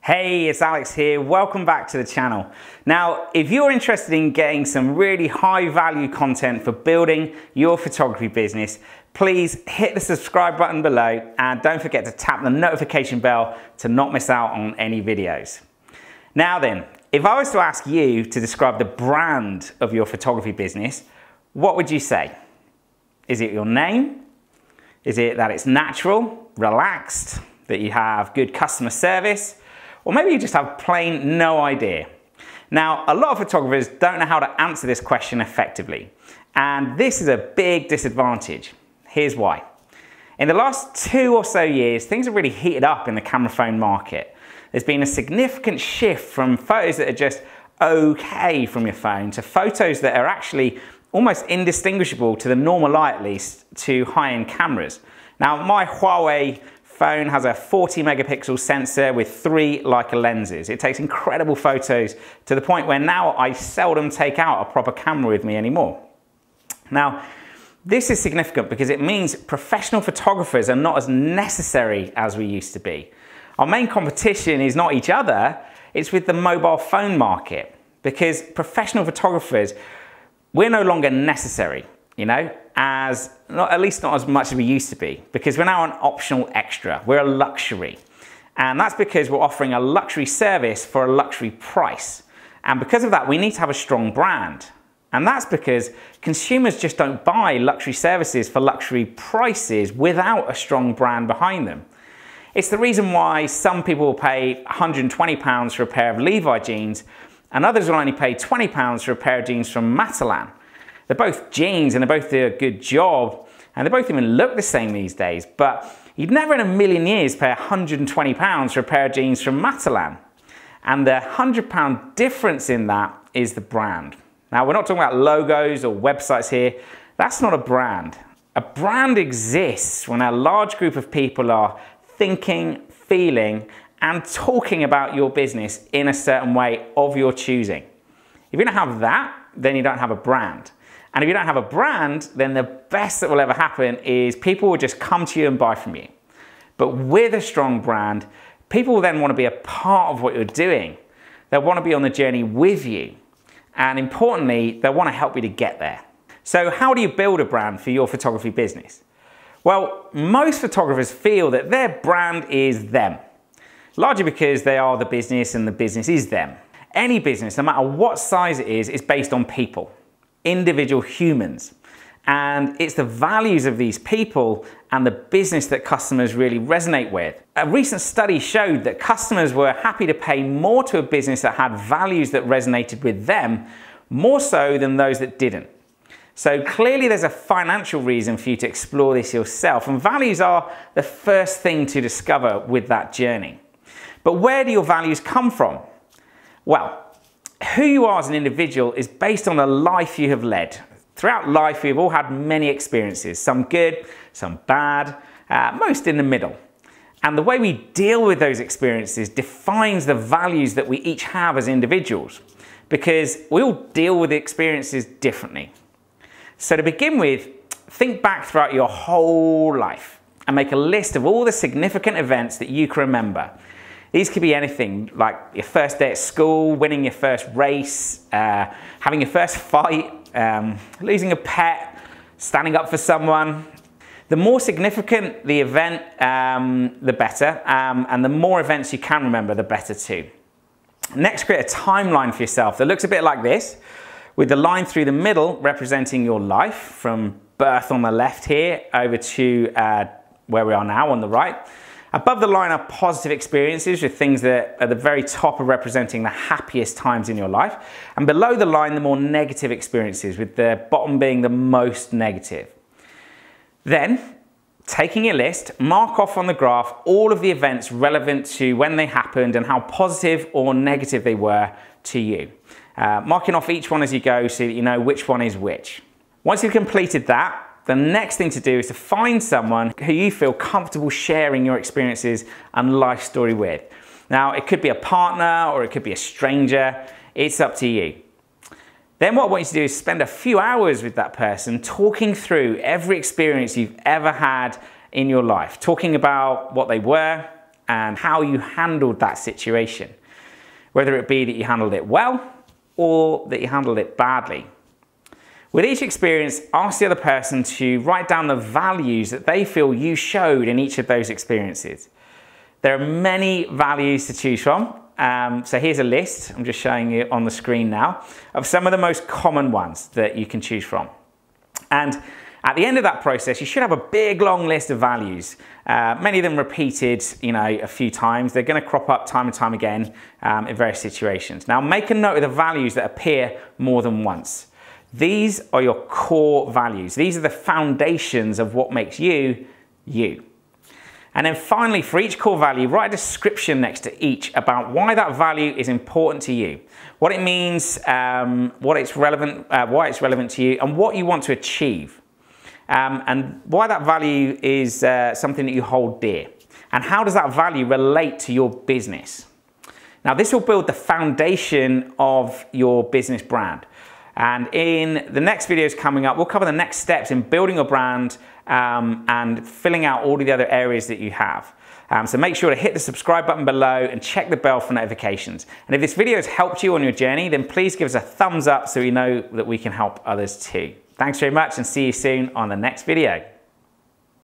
Hey, it's Alex here. Welcome back to the channel. Now, if you're interested in getting some really high value content for building your photography business, please hit the subscribe button below and don't forget to tap the notification bell to not miss out on any videos. Now then, if I was to ask you to describe the brand of your photography business, what would you say? Is it your name? Is it that it's natural, relaxed, that you have good customer service? Or maybe you just have plain no idea. Now, a lot of photographers don't know how to answer this question effectively, and this is a big disadvantage. Here's why. In the last 2 or so years, things have really heated up in the camera phone market. There's been a significant shift from photos that are just okay from your phone to photos that are actually almost indistinguishable, to the normal eye at least, to high-end cameras. Now, my Huawei phone has a 40 megapixel sensor with 3 Leica lenses. It takes incredible photos to the point where now I seldom take out a proper camera with me anymore. Now, this is significant because it means professional photographers are not as necessary as we used to be. Our main competition is not each other, it's with the mobile phone market, because professional photographers, we're no longer necessary, at least not as much as we used to be, because we're now an optional extra. We're a luxury. And that's because we're offering a luxury service for a luxury price. And because of that, we need to have a strong brand. And that's because consumers just don't buy luxury services for luxury prices without a strong brand behind them. It's the reason why some people will pay £120 for a pair of Levi jeans, and others will only pay £20 for a pair of jeans from Matalan. They're both jeans and they both do a good job, and they both even look the same these days, but you'd never in a million years pay £120 for a pair of jeans from Matalan. And the £100 difference in that is the brand. Now, we're not talking about logos or websites here. That's not a brand. A brand exists when a large group of people are thinking, feeling, and talking about your business in a certain way of your choosing. If you don't have that, then you don't have a brand. And if you don't have a brand, then the best that will ever happen is people will just come to you and buy from you. But with a strong brand, people will then want to be a part of what you're doing. They'll want to be on the journey with you. And importantly, they'll want to help you to get there. So how do you build a brand for your photography business? Well, most photographers feel that their brand is them, largely because they are the business and the business is them. Any business, no matter what size it is based on people, individual humans. And it's the values of these people and the business that customers really resonate with. A recent study showed that customers were happy to pay more to a business that had values that resonated with them, more so than those that didn't. So clearly there's a financial reason for you to explore this yourself, and values are the first thing to discover with that journey. But where do your values come from? Well, who you are as an individual is based on the life you have led. Throughout life, we've all had many experiences, some good, some bad, most in the middle. And the way we deal with those experiences defines the values that we each have as individuals, because we all deal with the experiences differently. So to begin with, think back throughout your whole life and make a list of all the significant events that you can remember. These could be anything like your first day at school, winning your first race, having your first fight, losing a pet, standing up for someone. The more significant the event, the better, and the more events you can remember, the better too. Next, create a timeline for yourself that looks a bit like this, with the line through the middle representing your life, from birth on the left here over to where we are now on the right. Above the line are positive experiences, with things that at the very top are representing the happiest times in your life. And below the line, the more negative experiences, with the bottom being the most negative. Then, taking your list, mark off on the graph all of the events relevant to when they happened and how positive or negative they were to you. Marking off each one as you go so that you know which one is which. Once you've completed that, the next thing to do is to find someone who you feel comfortable sharing your experiences and life story with. Now, it could be a partner or it could be a stranger. It's up to you. Then what I want you to do is spend a few hours with that person talking through every experience you've ever had in your life, talking about what they were and how you handled that situation. Whether it be that you handled it well or that you handled it badly. With each experience, ask the other person to write down the values that they feel you showed in each of those experiences. There are many values to choose from. So here's a list, I'm just showing you on the screen now, of some of the most common ones that you can choose from. And at the end of that process, you should have a big long list of values. Many of them repeated, a few times. They're going to crop up time and time again in various situations. Now make a note of the values that appear more than once. These are your core values. These are the foundations of what makes you, you. And then finally, for each core value, write a description next to each about why that value is important to you, what it means, why it's relevant to you, and what you want to achieve. And why that value is something that you hold dear. And how does that value relate to your business? Now, this will build the foundation of your business brand. And in the next videos coming up, we'll cover the next steps in building a brand and filling out all of the other areas that you have. So make sure to hit the subscribe button below and check the bell for notifications. And if this video has helped you on your journey, then please give us a thumbs up so we know that we can help others too. Thanks very much and see you soon on the next video.